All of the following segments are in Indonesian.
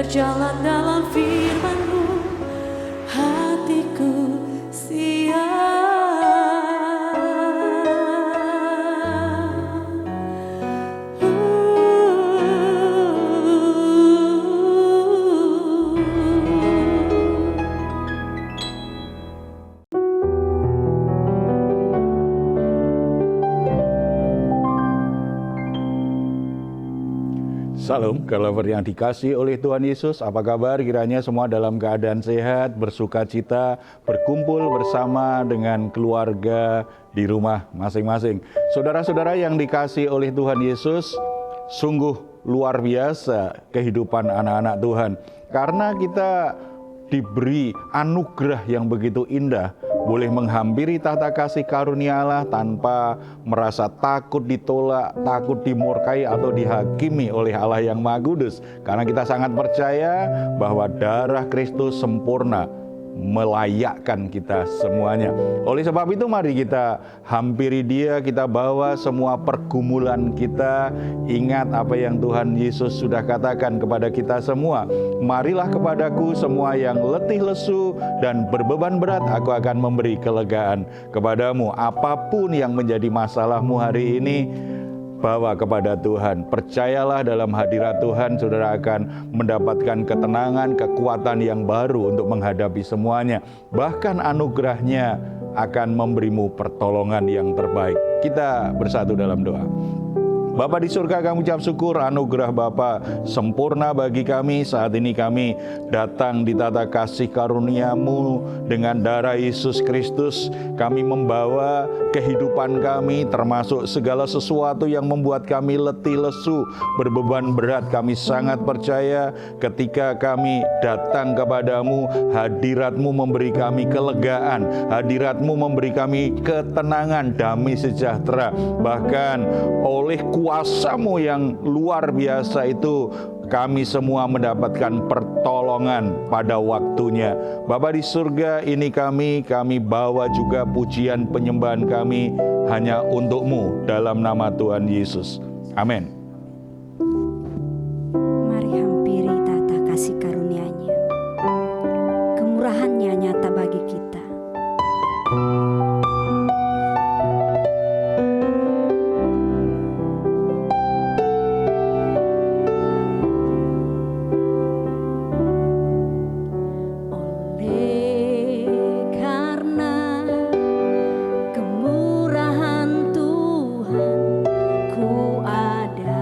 berjalan dalam firman-Mu, hatiku siap. Salam, lover yang dikasih oleh Tuhan Yesus. Apa kabar? Kiranya semua dalam keadaan sehat, bersuka cita, berkumpul bersama dengan keluarga di rumah masing-masing. Saudara-saudara yang dikasih oleh Tuhan Yesus, sungguh luar biasa kehidupan anak-anak Tuhan. Karena kita diberi anugerah yang begitu indah, boleh menghampiri tahta kasih karunia Allah tanpa merasa takut ditolak, takut dimurkai atau dihakimi oleh Allah yang Maha Kudus. Karena kita sangat percaya bahwa darah Kristus sempurna melayakkan kita semuanya. Oleh sebab itu mari kita hampiri Dia, kita bawa semua pergumulan kita. Ingat apa yang Tuhan Yesus sudah katakan kepada kita semua. Marilah kepadaku semua yang letih lesu dan berbeban berat, aku akan memberi kelegaan kepadamu. Apapun yang menjadi masalahmu hari ini, bawa kepada Tuhan. Percayalah dalam hadirat Tuhan, saudara akan mendapatkan ketenangan, kekuatan yang baru untuk menghadapi semuanya. Bahkan anugerahnya akan memberimu pertolongan yang terbaik. Kita bersatu dalam doa. Bapa di surga, kami ucap syukur anugerah Bapa sempurna bagi kami. Saat ini kami datang di tata kasih karunia-Mu dengan darah Yesus Kristus. Kami membawa kehidupan kami, termasuk segala sesuatu yang membuat kami letih lesu, berbeban berat. Kami sangat percaya ketika kami datang kepadamu, hadirat-Mu memberi kami kelegaan, hadirat-Mu memberi kami ketenangan, damai sejahtera. Bahkan oleh kuasa-Mu yang luar biasa itu, kami semua mendapatkan pertolongan pada waktunya. Bapa di surga, ini kami bawa juga pujian penyembahan kami hanya untuk-Mu dalam nama Tuhan Yesus. Amin. Mari hampiri tahta kasih karunia-Nya. Kemurahan-Nya nyata bagi kita. Karena kemurahan Tuhan, ku ada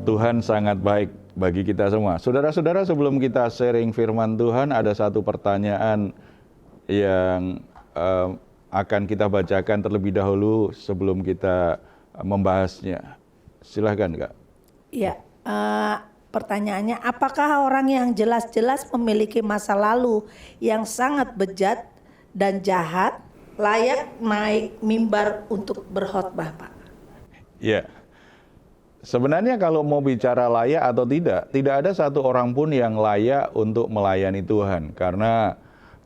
Tuhan sangat baik bagi kita semua. Saudara-saudara, sebelum kita sharing firman Tuhan, ada satu pertanyaan yang akan kita bacakan terlebih dahulu sebelum kita membahasnya. Silahkan, Kak. Ya, pertanyaannya, apakah orang yang jelas-jelas memiliki masa lalu yang sangat bejat dan jahat layak naik mimbar untuk berkhotbah, Pak? Ya, sebenarnya kalau mau bicara layak atau tidak ada satu orang pun yang layak untuk melayani Tuhan. Karena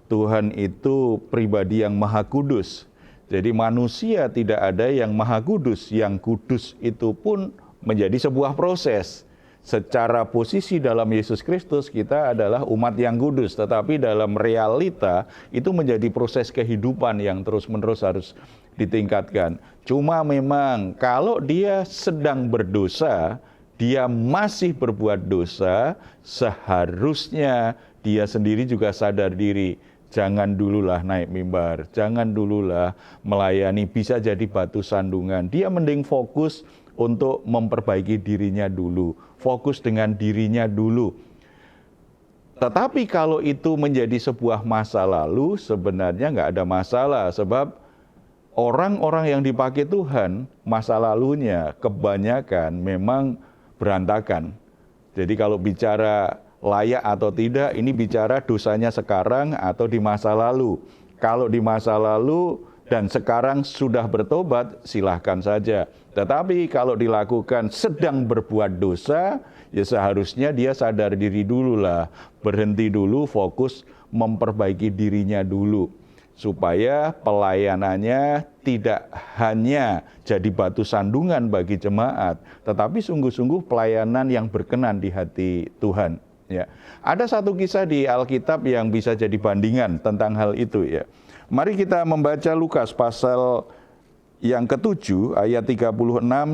Tuhan itu pribadi yang maha kudus. Jadi manusia tidak ada yang maha kudus. Yang kudus itu pun menjadi sebuah proses. Secara posisi dalam Yesus Kristus kita adalah umat yang kudus, tetapi dalam realita itu menjadi proses kehidupan yang terus-menerus harus ditingkatkan. Cuma memang kalau dia sedang berdosa, dia masih berbuat dosa, seharusnya dia sendiri juga sadar diri. Jangan dululah naik mimbar, jangan dululah melayani, bisa jadi batu sandungan. Dia mending fokus untuk memperbaiki dirinya dulu, fokus dengan dirinya dulu. Tetapi kalau itu menjadi sebuah masa lalu, sebenarnya nggak ada masalah, sebab orang-orang yang dipakai Tuhan, masa lalunya kebanyakan memang berantakan. Jadi kalau bicara layak atau tidak, ini bicara dosanya sekarang atau di masa lalu. Kalau di masa lalu dan sekarang sudah bertobat, silahkan saja. Tetapi kalau dilakukan sedang berbuat dosa, ya seharusnya dia sadar diri dulu lah. Berhenti dulu, fokus memperbaiki dirinya dulu. Supaya pelayanannya tidak hanya jadi batu sandungan bagi jemaat, tetapi sungguh-sungguh pelayanan yang berkenan di hati Tuhan. Ya. Ada satu kisah di Alkitab yang bisa jadi bandingan tentang hal itu, ya. Mari kita membaca Lukas pasal yang ke-7 ayat 36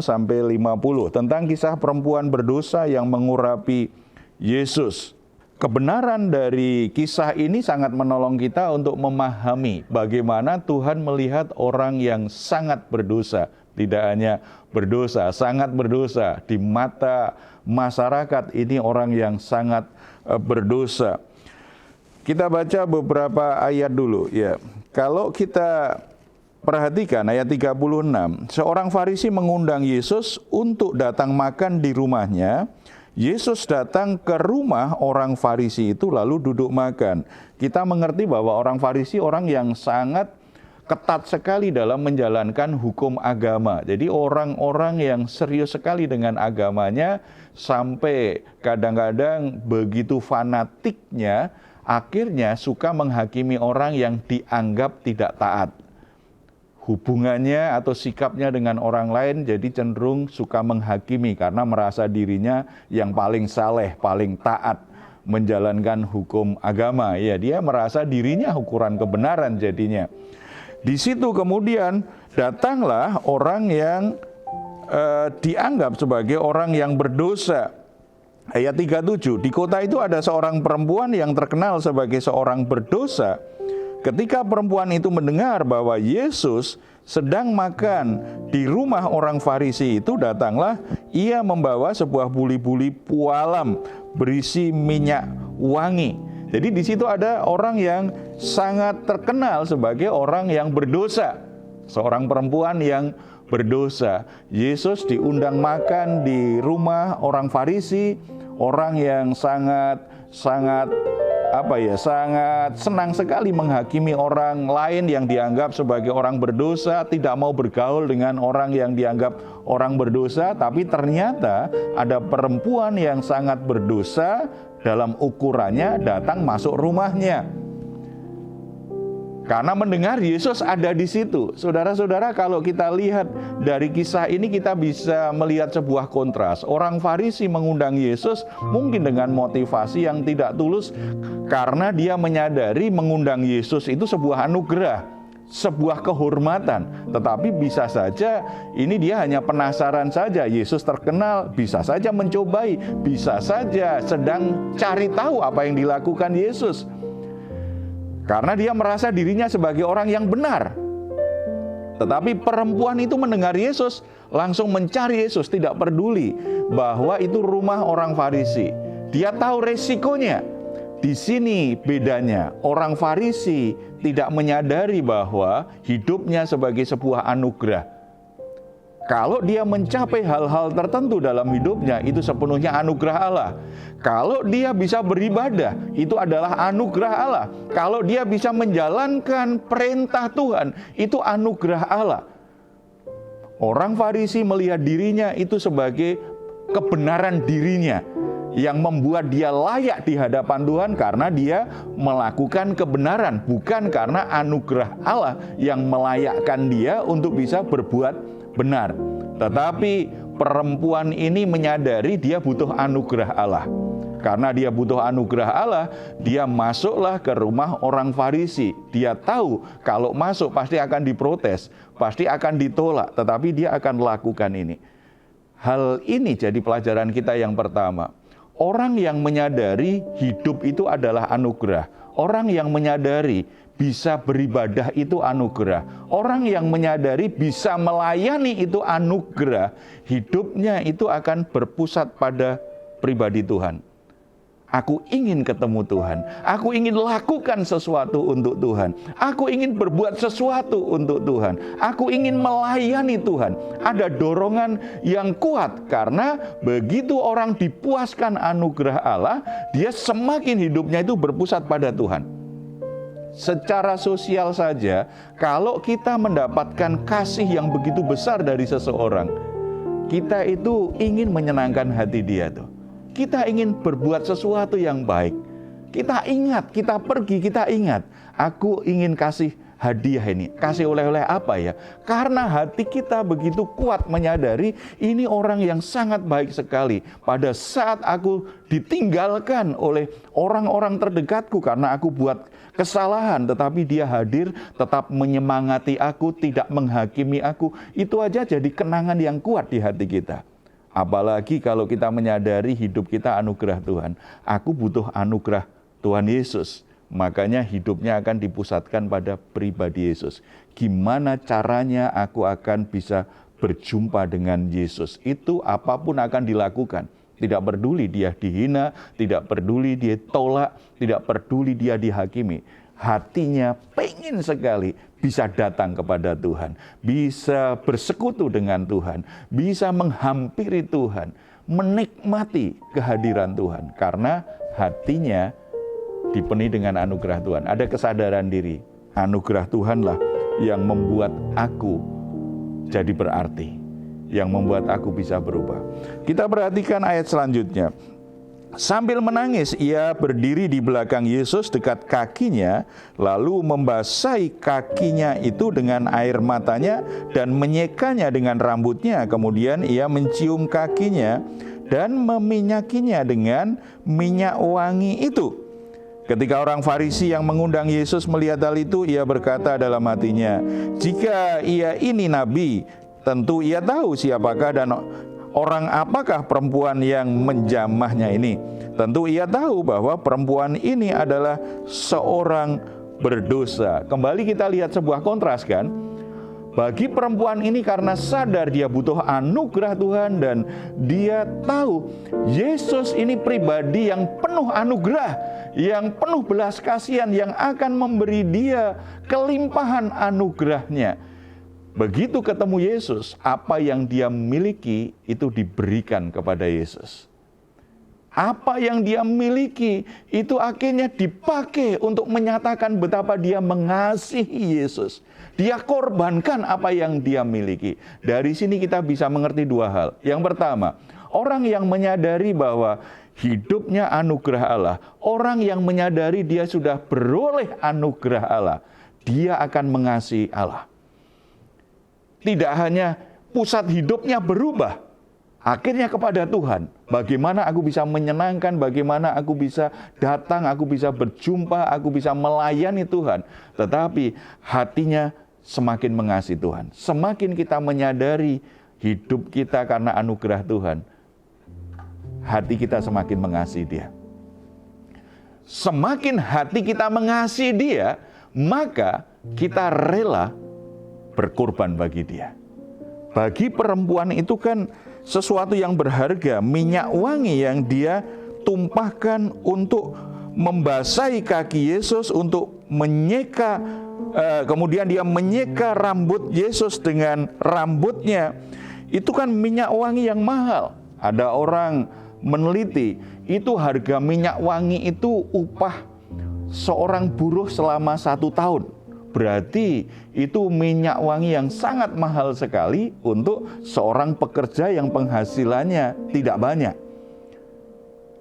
sampai 50 tentang kisah perempuan berdosa yang mengurapi Yesus. Kebenaran dari kisah ini sangat menolong kita untuk memahami bagaimana Tuhan melihat orang yang sangat berdosa. Tidak hanya berdosa, sangat berdosa. Di mata masyarakat ini orang yang sangat berdosa. Kita baca beberapa ayat dulu, ya. Kalau kita perhatikan ayat 36, seorang Farisi mengundang Yesus untuk datang makan di rumahnya. Yesus datang ke rumah orang Farisi itu lalu duduk makan. Kita mengerti bahwa orang Farisi orang yang sangat ketat sekali dalam menjalankan hukum agama. Jadi orang-orang yang serius sekali dengan agamanya, sampai kadang-kadang begitu fanatiknya, akhirnya suka menghakimi orang yang dianggap tidak taat. Hubungannya atau sikapnya dengan orang lain jadi cenderung suka menghakimi karena merasa dirinya yang paling saleh, paling taat menjalankan hukum agama. Ya, dia merasa dirinya ukuran kebenaran jadinya. Di situ kemudian datanglah orang yang dianggap sebagai orang yang berdosa. Ayat 37, di kota itu ada seorang perempuan yang terkenal sebagai seorang berdosa. Ketika perempuan itu mendengar bahwa Yesus sedang makan di rumah orang Farisi itu, datanglah ia membawa sebuah buli-buli pualam berisi minyak wangi. Jadi di situ ada orang yang sangat terkenal sebagai orang yang berdosa. Seorang perempuan yang berdosa. Yesus diundang makan di rumah orang Farisi, orang yang sangat senang sekali menghakimi orang lain yang dianggap sebagai orang berdosa, tidak mau bergaul dengan orang yang dianggap orang berdosa, tapi ternyata ada perempuan yang sangat berdosa dalam ukurannya datang masuk rumahnya. Karena mendengar Yesus ada di situ. Saudara-saudara, kalau kita lihat dari kisah ini kita bisa melihat sebuah kontras. Orang Farisi mengundang Yesus mungkin dengan motivasi yang tidak tulus, karena dia menyadari mengundang Yesus itu sebuah anugerah, sebuah kehormatan. Tetapi bisa saja ini dia hanya penasaran saja. Yesus terkenal, bisa saja mencobai, bisa saja sedang cari tahu apa yang dilakukan Yesus. Karena dia merasa dirinya sebagai orang yang benar. Tetapi perempuan itu mendengar Yesus, langsung mencari Yesus, tidak peduli bahwa itu rumah orang Farisi. Dia tahu resikonya. Di sini bedanya, orang Farisi tidak menyadari bahwa hidupnya sebagai sebuah anugerah. Kalau dia mencapai hal-hal tertentu dalam hidupnya, itu sepenuhnya anugerah Allah. Kalau dia bisa beribadah, itu adalah anugerah Allah. Kalau dia bisa menjalankan perintah Tuhan, itu anugerah Allah. Orang Farisi melihat dirinya itu sebagai kebenaran dirinya, yang membuat dia layak di hadapan Tuhan karena dia melakukan kebenaran, bukan karena anugerah Allah yang melayakkan dia untuk bisa berbuat benar. Tetapi perempuan ini menyadari dia butuh anugerah Allah. Karena dia butuh anugerah Allah, dia masuklah ke rumah orang Farisi. Dia tahu kalau masuk pasti akan diprotes, pasti akan ditolak, tetapi dia akan lakukan ini. Hal ini jadi pelajaran kita yang pertama. Orang yang menyadari hidup itu adalah anugerah. Orang yang menyadari bisa beribadah itu anugerah. Orang yang menyadari bisa melayani itu anugerah. Hidupnya itu akan berpusat pada pribadi Tuhan. Aku ingin ketemu Tuhan. Aku ingin lakukan sesuatu untuk Tuhan. Aku ingin berbuat sesuatu untuk Tuhan. Aku ingin melayani Tuhan. Ada dorongan yang kuat karena begitu orang dipuaskan anugerah Allah, dia semakin hidupnya itu berpusat pada Tuhan. Secara sosial saja, kalau kita mendapatkan kasih yang begitu besar dari seseorang, kita itu ingin menyenangkan hati dia tuh. Kita ingin berbuat sesuatu yang baik. Kita ingat, kita pergi, kita ingat. Aku ingin kasih hadiah ini. Kasih oleh-oleh apa ya? Karena hati kita begitu kuat menyadari ini orang yang sangat baik sekali. Pada saat aku ditinggalkan oleh orang-orang terdekatku karena aku buat kesalahan, tetapi dia hadir, tetap menyemangati aku, tidak menghakimi aku. Itu aja jadi kenangan yang kuat di hati kita. Apalagi kalau kita menyadari hidup kita anugerah Tuhan. Aku butuh anugerah Tuhan Yesus. Makanya hidupnya akan dipusatkan pada pribadi Yesus. Gimana caranya aku akan bisa berjumpa dengan Yesus? Itu apapun akan dilakukan. Tidak peduli dia dihina, tidak peduli dia tolak, tidak peduli dia dihakimi. Hatinya pengen sekali bisa datang kepada Tuhan, bisa bersekutu dengan Tuhan, bisa menghampiri Tuhan, menikmati kehadiran Tuhan. Karena hatinya dipenuhi dengan anugerah Tuhan. Ada kesadaran diri, anugerah Tuhanlah yang membuat aku jadi berarti, yang membuat aku bisa berubah. Kita perhatikan ayat selanjutnya. Sambil menangis, ia berdiri di belakang Yesus dekat kakinya, lalu membasahi kakinya itu dengan air matanya dan menyekanya dengan rambutnya. Kemudian ia mencium kakinya dan meminyakinya dengan minyak wangi itu. Ketika orang Farisi yang mengundang Yesus melihat hal itu, ia berkata dalam hatinya, jika ia ini nabi, tentu ia tahu siapakah dan orang apakah perempuan yang menjamahnya ini. Tentu ia tahu bahwa perempuan ini adalah seorang berdosa. Kembali kita lihat sebuah kontras kan. Bagi perempuan ini karena sadar dia butuh anugerah Tuhan dan dia tahu Yesus ini pribadi yang penuh anugerah, yang penuh belas kasihan, yang akan memberi dia kelimpahan anugerahnya. Begitu ketemu Yesus, apa yang dia miliki itu diberikan kepada Yesus. Apa yang dia miliki itu akhirnya dipakai untuk menyatakan betapa dia mengasihi Yesus. Dia korbankan apa yang dia miliki. Dari sini kita bisa mengerti dua hal. Yang pertama, orang yang menyadari bahwa hidupnya anugerah Allah, orang yang menyadari dia sudah beroleh anugerah Allah, dia akan mengasihi Allah. Tidak hanya pusat hidupnya berubah, akhirnya kepada Tuhan. Bagaimana aku bisa menyenangkan, bagaimana aku bisa datang, aku bisa berjumpa, aku bisa melayani Tuhan. Tetapi hatinya semakin mengasihi Tuhan. Semakin kita menyadari hidup kita karena anugerah Tuhan, hati kita semakin mengasihi Dia. Semakin hati kita mengasihi Dia, maka kita rela berkorban bagi dia. Bagi perempuan itu kan sesuatu yang berharga, minyak wangi yang dia tumpahkan untuk membasahi kaki Yesus, untuk menyeka, kemudian dia menyeka rambut Yesus dengan rambutnya. Itu kan minyak wangi yang mahal. Ada orang meneliti, itu harga minyak wangi itu upah seorang buruh selama 1 tahun. Berarti itu minyak wangi yang sangat mahal sekali untuk seorang pekerja yang penghasilannya tidak banyak.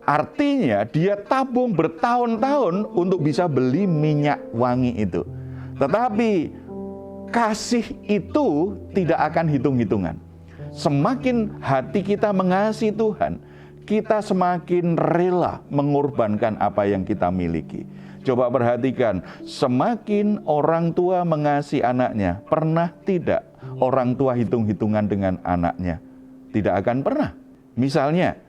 Artinya dia tabung bertahun-tahun untuk bisa beli minyak wangi itu. Tetapi kasih itu tidak akan hitung-hitungan. Semakin hati kita mengasihi Tuhan, kita semakin rela mengorbankan apa yang kita miliki. Coba perhatikan, semakin orang tua mengasihi anaknya, pernah tidak orang tua hitung-hitungan dengan anaknya? Tidak akan pernah. Misalnya,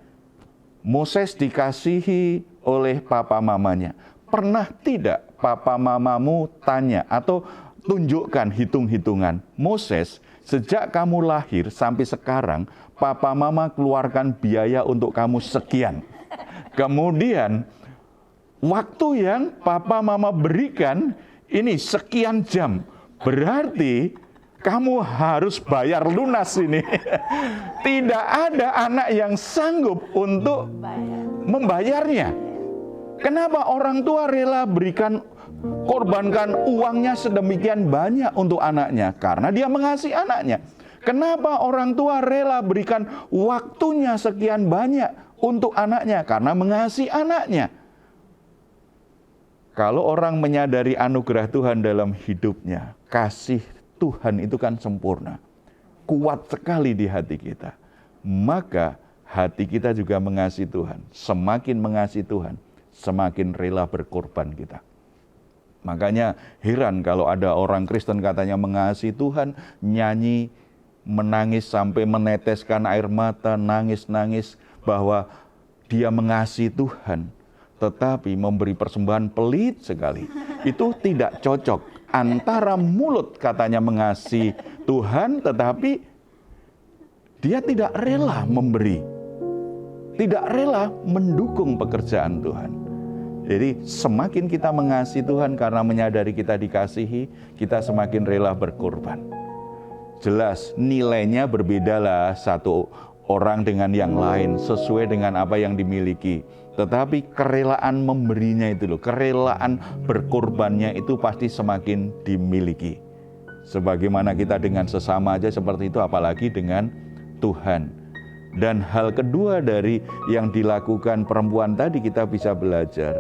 Moses dikasihi oleh papa mamanya. Pernah tidak papa mamamu tanya atau tunjukkan hitung-hitungan? Moses, sejak kamu lahir sampai sekarang, papa mama keluarkan biaya untuk kamu sekian. Kemudian, waktu yang papa mama berikan ini sekian jam. Berarti kamu harus bayar lunas ini. Tidak ada anak yang sanggup untuk membayarnya. Kenapa orang tua rela korbankan uangnya sedemikian banyak untuk anaknya? Karena dia mengasihi anaknya. Kenapa orang tua rela berikan waktunya sekian banyak untuk anaknya? Karena mengasihi anaknya. Kalau orang menyadari anugerah Tuhan dalam hidupnya, kasih Tuhan itu kan sempurna, kuat sekali di hati kita. Maka hati kita juga mengasihi Tuhan. Semakin mengasihi Tuhan, semakin rela berkorban kita. Makanya heran kalau ada orang Kristen katanya mengasihi Tuhan, nyanyi, menangis sampai meneteskan air mata, nangis-nangis bahwa dia mengasihi Tuhan, tetapi memberi persembahan pelit sekali. Itu tidak cocok. Antara mulut katanya mengasihi Tuhan, tetapi dia tidak rela memberi, tidak rela mendukung pekerjaan Tuhan. Jadi semakin kita mengasihi Tuhan karena menyadari kita dikasihi, kita semakin rela berkorban. Jelas nilainya berbedalah satu orang dengan yang lain sesuai dengan apa yang dimiliki. Tetapi kerelaan memberinya itu loh, kerelaan berkorbannya itu pasti semakin dimiliki. Sebagaimana kita dengan sesama aja seperti itu, apalagi dengan Tuhan. Dan hal kedua dari yang dilakukan perempuan tadi kita bisa belajar.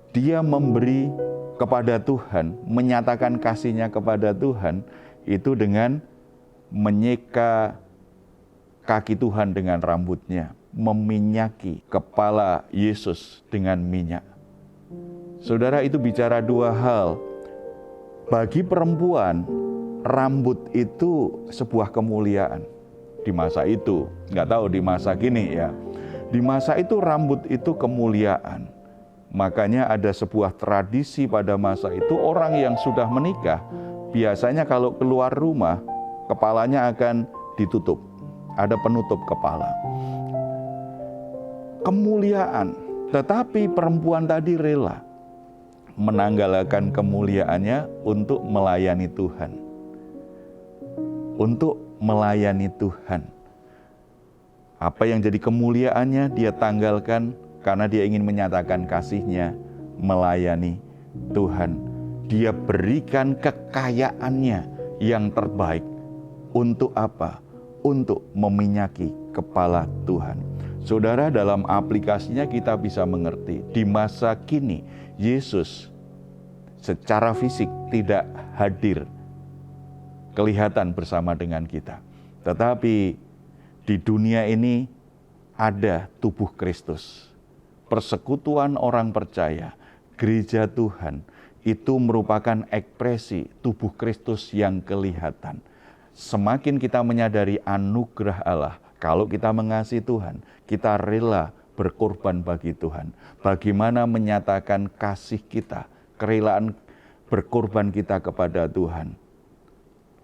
Dia memberi kepada Tuhan, menyatakan kasihnya kepada Tuhan, itu dengan menyeka kaki Tuhan dengan rambutnya, meminyaki kepala Yesus dengan minyak. Saudara, itu bicara dua hal. Bagi perempuan, rambut itu sebuah kemuliaan. Di masa itu, nggak tahu di masa kini ya. Di masa itu rambut itu kemuliaan. Makanya ada sebuah tradisi pada masa itu, orang yang sudah menikah, biasanya kalau keluar rumah, kepalanya akan ditutup. Ada penutup kepala. Kemuliaan. Tetapi perempuan tadi rela menanggalkan kemuliaannya untuk melayani Tuhan. Untuk melayani Tuhan. Apa yang jadi kemuliaannya dia tanggalkan karena dia ingin menyatakan kasihnya, melayani Tuhan. Dia berikan kekayaannya yang terbaik. Untuk apa? Untuk meminyaki kepala Tuhan. Saudara, dalam aplikasinya kita bisa mengerti, di masa kini Yesus secara fisik tidak hadir kelihatan bersama dengan kita. Tetapi di dunia ini ada tubuh Kristus. Persekutuan orang percaya, gereja Tuhan, itu merupakan ekspresi tubuh Kristus yang kelihatan. Semakin kita menyadari anugerah Allah, kalau kita mengasihi Tuhan, kita rela berkorban bagi Tuhan. Bagaimana menyatakan kasih kita, kerelaan berkorban kita kepada Tuhan.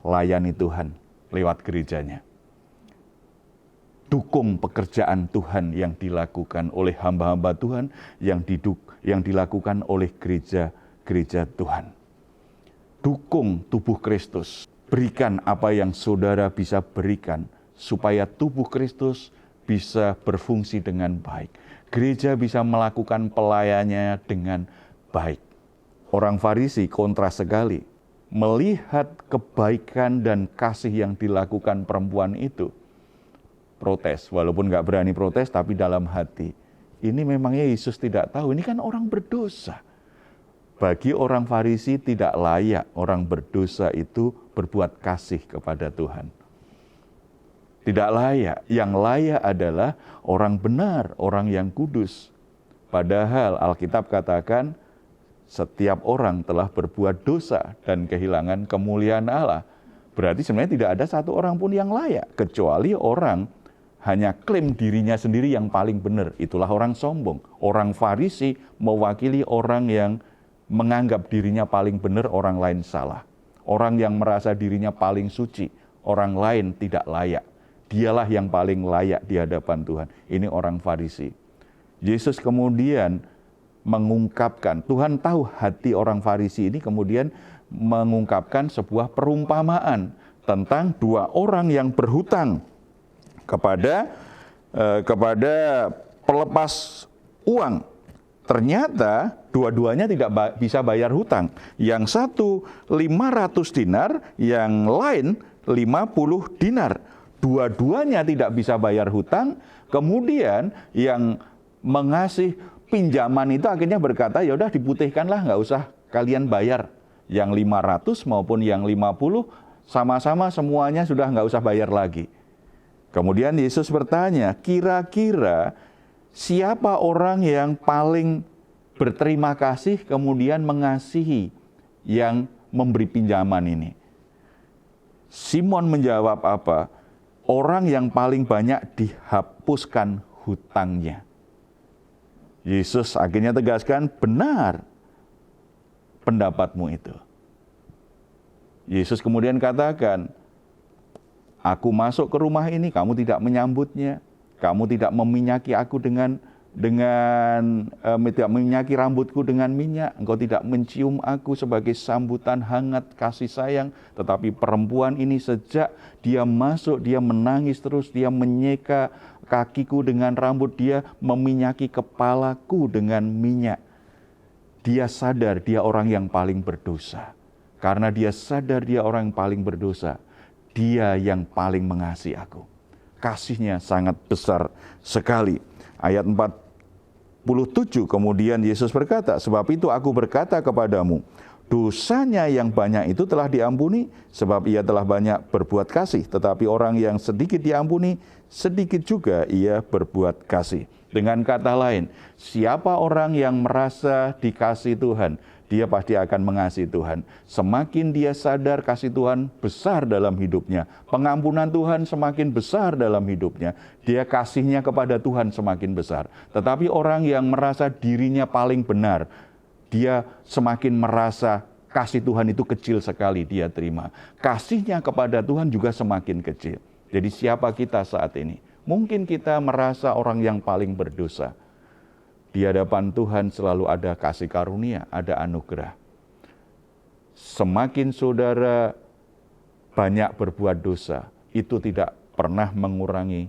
layani Tuhan lewat gerejanya. Dukung pekerjaan Tuhan yang dilakukan oleh hamba-hamba Tuhan, yang dilakukan oleh gereja Tuhan. Dukung tubuh Kristus. Berikan apa yang saudara bisa berikan, supaya tubuh Kristus bisa berfungsi dengan baik. Gereja bisa melakukan pelayanannya dengan baik. Orang Farisi kontras sekali. Melihat kebaikan dan kasih yang dilakukan perempuan itu, protes, walaupun nggak berani protes, tapi dalam hati, ini memangnya Yesus tidak tahu, ini kan orang berdosa. Bagi orang Farisi tidak layak orang berdosa itu berbuat kasih kepada Tuhan. Tidak layak, yang layak adalah orang benar, orang yang kudus. Padahal Alkitab katakan, setiap orang telah berbuat dosa dan kehilangan kemuliaan Allah. Berarti sebenarnya tidak ada satu orang pun yang layak, kecuali orang hanya klaim dirinya sendiri yang paling benar. Itulah orang sombong. Orang Farisi mewakili orang yang menganggap dirinya paling benar, orang lain salah. Orang yang merasa dirinya paling suci, orang lain tidak layak. Dialah yang paling layak di hadapan Tuhan. Ini orang Farisi. Yesus kemudian mengungkapkan, Tuhan tahu hati orang Farisi ini, kemudian mengungkapkan sebuah perumpamaan tentang dua orang yang berhutang kepada pelepas uang. Ternyata dua-duanya tidak bisa bayar hutang. Yang satu 500 dinar, yang lain 50 dinar. Dua-duanya tidak bisa bayar hutang. Kemudian yang mengasih pinjaman itu akhirnya berkata, ya udah diputihkanlah, nggak usah kalian bayar. Yang 500 maupun yang 50 sama-sama semuanya sudah nggak usah bayar lagi. Kemudian Yesus bertanya, kira-kira siapa orang yang paling berterima kasih kemudian mengasihi yang memberi pinjaman ini? Simon menjawab apa? Orang yang paling banyak dihapuskan hutangnya. Yesus akhirnya tegaskan, benar pendapatmu itu. Yesus kemudian katakan, aku masuk ke rumah ini, kamu tidak menyambutnya, kamu tidak meminyaki aku tidak meminyaki rambutku dengan minyak, engkau tidak mencium aku sebagai sambutan hangat kasih sayang, tetapi perempuan ini sejak dia masuk, dia menangis terus, dia menyeka kakiku dengan rambut, dia meminyaki kepalaku dengan minyak. Dia sadar dia orang yang paling berdosa. Karena dia sadar dia orang yang paling berdosa, dia yang paling mengasihi aku. Kasihnya sangat besar sekali. Ayat 47 kemudian Yesus berkata, sebab itu aku berkata kepadamu, dosanya yang banyak itu telah diampuni, sebab ia telah banyak berbuat kasih. Tetapi orang yang sedikit diampuni, sedikit juga ia berbuat kasih. Dengan kata lain, siapa orang yang merasa dikasihi Tuhan, dia pasti akan mengasihi Tuhan. Semakin dia sadar kasih Tuhan besar dalam hidupnya, pengampunan Tuhan semakin besar dalam hidupnya, dia kasihnya kepada Tuhan semakin besar. Tetapi orang yang merasa dirinya paling benar, dia semakin merasa kasih Tuhan itu kecil sekali dia terima. Kasihnya kepada Tuhan juga semakin kecil. Jadi siapa kita saat ini? Mungkin kita merasa orang yang paling berdosa. Di hadapan Tuhan selalu ada kasih karunia, ada anugerah. Semakin saudara banyak berbuat dosa, itu tidak pernah mengurangi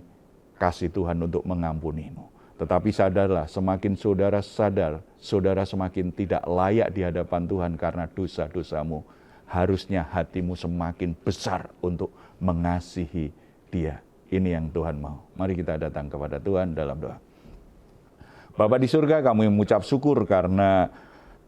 kasih Tuhan untuk mengampunimu. Tetapi sadarlah, semakin saudara sadar, saudara semakin tidak layak di hadapan Tuhan karena dosa-dosamu. Harusnya hatimu semakin besar untuk mengasihi Dia. Ini yang Tuhan mau. Mari kita datang kepada Tuhan dalam doa. Bapa di surga, kami mengucap syukur karena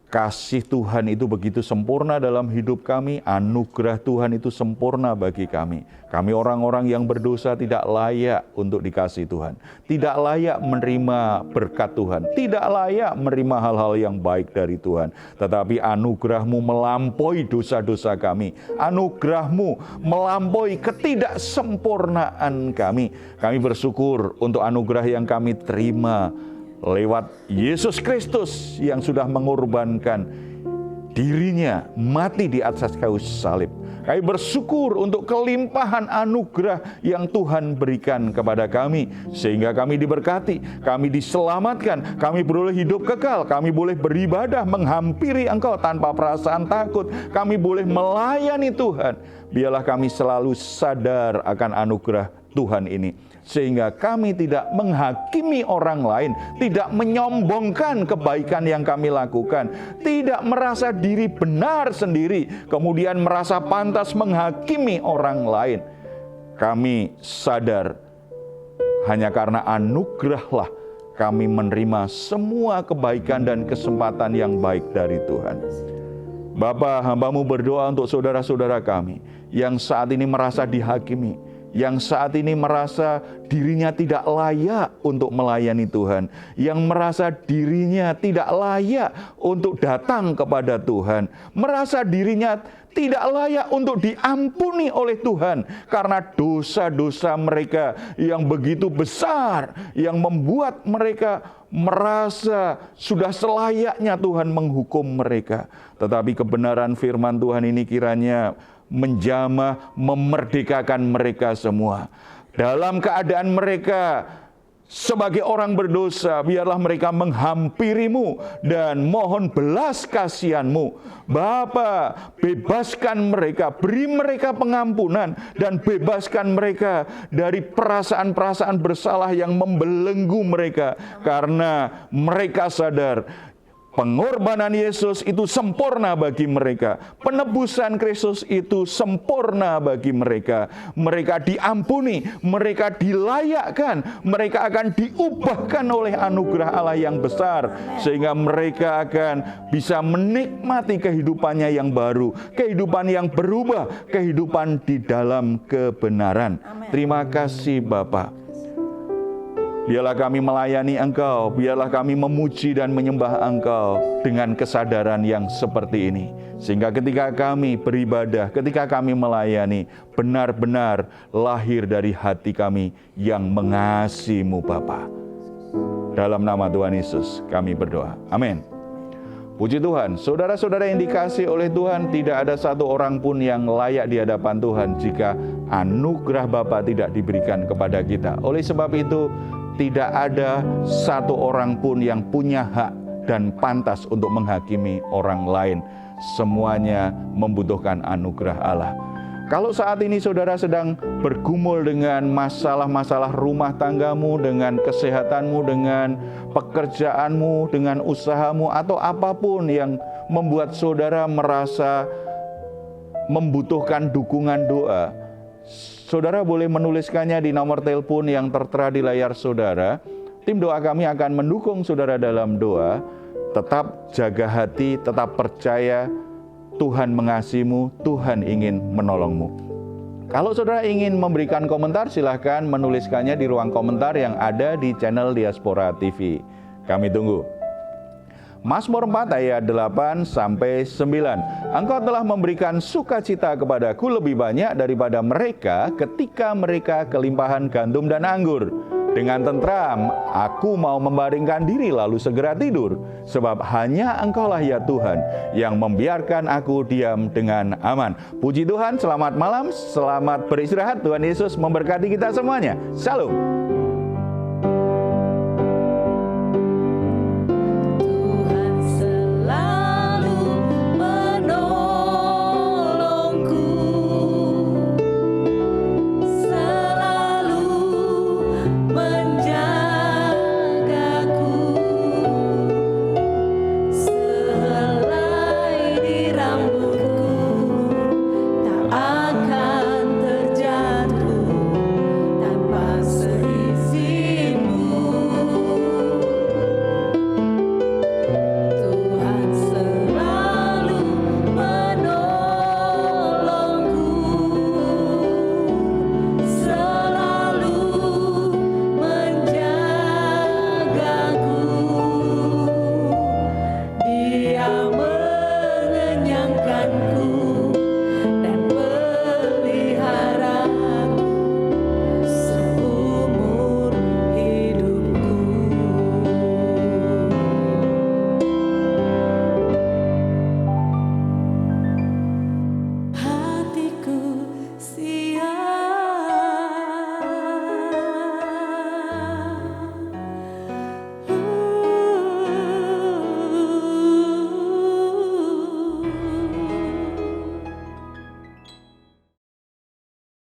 kasih Tuhan itu begitu sempurna dalam hidup kami. Anugerah Tuhan itu sempurna bagi kami. Kami orang-orang yang berdosa tidak layak untuk dikasih Tuhan. Tidak layak menerima berkat Tuhan. Tidak layak menerima hal-hal yang baik dari Tuhan. Tetapi anugerah-Mu melampaui dosa-dosa kami. Anugerah-Mu melampaui ketidaksempurnaan kami. Kami bersyukur untuk anugerah yang kami terima lewat Yesus Kristus yang sudah mengorbankan dirinya mati di atas kayu salib. Kami bersyukur untuk kelimpahan anugerah yang Tuhan berikan kepada kami, sehingga kami diberkati, kami diselamatkan, kami boleh hidup kekal, kami boleh beribadah menghampiri Engkau tanpa perasaan takut, kami boleh melayani Tuhan. Biarlah kami selalu sadar akan anugerah Tuhan ini, sehingga kami tidak menghakimi orang lain, tidak menyombongkan kebaikan yang kami lakukan, tidak merasa diri benar sendiri, kemudian merasa pantas menghakimi orang lain. Kami sadar hanya karena anugerahlah kami menerima semua kebaikan dan kesempatan yang baik dari Tuhan. Bapa, hamba-Mu berdoa untuk saudara-saudara kami yang saat ini merasa dihakimi, yang saat ini merasa dirinya tidak layak untuk melayani Tuhan, yang merasa dirinya tidak layak untuk datang kepada Tuhan, merasa dirinya tidak layak untuk diampuni oleh Tuhan karena dosa-dosa mereka yang begitu besar, yang membuat mereka merasa sudah selayaknya Tuhan menghukum mereka. Tetapi kebenaran firman Tuhan ini kiranya menjamah, memerdekakan mereka semua. Dalam keadaan mereka sebagai orang berdosa, biarlah mereka menghampiri-Mu dan mohon belas kasihan-Mu. Bapa, bebaskan mereka, beri mereka pengampunan, dan bebaskan mereka dari perasaan-perasaan bersalah yang membelenggu mereka, karena mereka sadar pengorbanan Yesus itu sempurna bagi mereka. Penebusan Kristus itu sempurna bagi mereka. Mereka diampuni, mereka dilayakkan, mereka akan diubahkan oleh anugerah Allah yang besar, sehingga mereka akan bisa menikmati kehidupannya yang baru, kehidupan yang berubah, kehidupan di dalam kebenaran. Terima kasih Bapa. Biarlah kami melayani Engkau, biarlah kami memuji dan menyembah Engkau dengan kesadaran yang seperti ini. Sehingga ketika kami beribadah, ketika kami melayani, benar-benar lahir dari hati kami yang mengasihi-Mu Bapa. Dalam nama Tuhan Yesus kami berdoa. Amin. Puji Tuhan, saudara-saudara yang dikasihi oleh Tuhan, tidak ada satu orang pun yang layak di hadapan Tuhan jika anugerah Bapa tidak diberikan kepada kita. Oleh sebab itu, tidak ada satu orang pun yang punya hak dan pantas untuk menghakimi orang lain. Semuanya membutuhkan anugerah Allah. Kalau saat ini saudara sedang bergumul dengan masalah-masalah rumah tanggamu, dengan kesehatanmu, dengan pekerjaanmu, dengan usahamu, atau apapun yang membuat saudara merasa membutuhkan dukungan doa, saudara boleh menuliskannya di nomor telepon yang tertera di layar saudara. Tim doa kami akan mendukung saudara dalam doa. Tetap jaga hati, tetap percaya Tuhan mengasihimu, Tuhan ingin menolongmu. Kalau saudara ingin memberikan komentar, silahkan menuliskannya di ruang komentar yang ada di channel Diaspora TV. Kami tunggu. Mazmur 4 ayat 8-9. Engkau telah memberikan sukacita kepadaku lebih banyak daripada mereka ketika mereka kelimpahan gandum dan anggur. Dengan tentram, aku mau membaringkan diri lalu segera tidur. Sebab hanya Engkaulah ya Tuhan yang membiarkan aku diam dengan aman. Puji Tuhan, selamat malam, selamat beristirahat. Tuhan Yesus memberkati kita semuanya. Shalom.